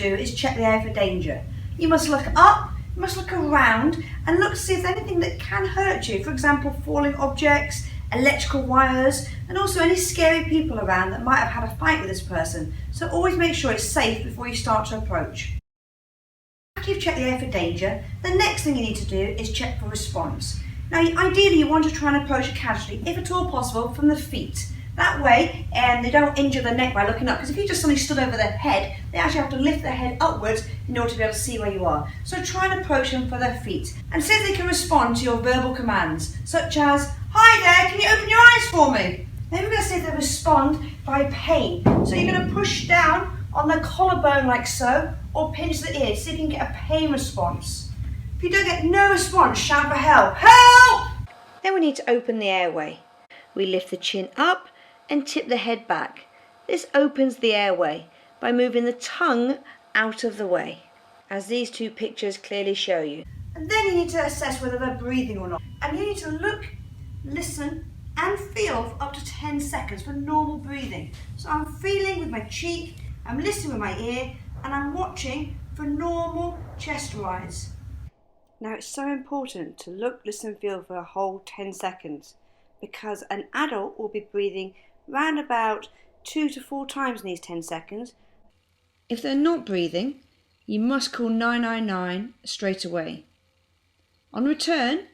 do is check the air for danger. You must look up, you must look around and look to see if there's anything that can hurt you. For example, falling objects, electrical wires, and also any scary people around that might have had a fight with this person. So always make sure it's safe before you start to approach. After you've checked the air for danger, the next thing you need to do is check for response. Now ideally you want to try and approach a casualty, if at all possible, from the feet. That way they don't injure the neck by looking up, because if you just suddenly stood over their head, they actually have to lift their head upwards in order to be able to see where you are. So try and approach them for their feet and see if they can respond to your verbal commands, such as, "Hi there, can you open your eyes for me?" Then we're going to see if they respond by pain. So you're going to push down on the collarbone like so, or pinch the ear, see if you can get a pain response. If you don't get no response, shout for help. Help! Then we need to open the airway. We lift the chin up and tip the head back. This opens the airway by moving the tongue out of the way, as these two pictures clearly show you. And then you need to assess whether they're breathing or not. And you need to look, listen and feel for up to 10 seconds for normal breathing. So I'm feeling with my cheek, I'm listening with my ear, and I'm watching for normal chest rise. Now it's so important to look, listen and feel for a whole 10 seconds, because an adult will be breathing round about 2 to 4 times in these 10 seconds. If they're not breathing, you must call 999 straight away. On return,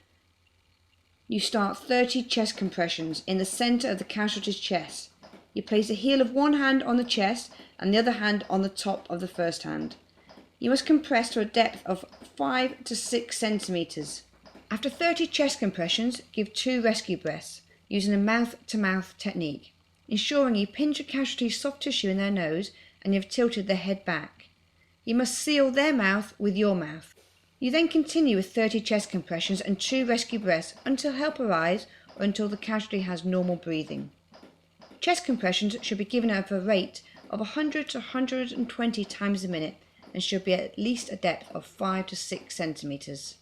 you start 30 chest compressions in the centre of the casualty's chest. You place the heel of one hand on the chest and the other hand on the top of the first hand. You must compress to a depth of 5 to 6 centimetres. After 30 chest compressions, give 2 rescue breaths using a mouth-to-mouth technique, ensuring you pinch a casualty's soft tissue in their nose and you've tilted their head back. You must seal their mouth with your mouth. You then continue with 30 chest compressions and 2 rescue breaths until help arrives or until the casualty has normal breathing. Chest compressions should be given at a rate of 100 to 120 times a minute and should be at least a depth of 5 to 6 centimetres.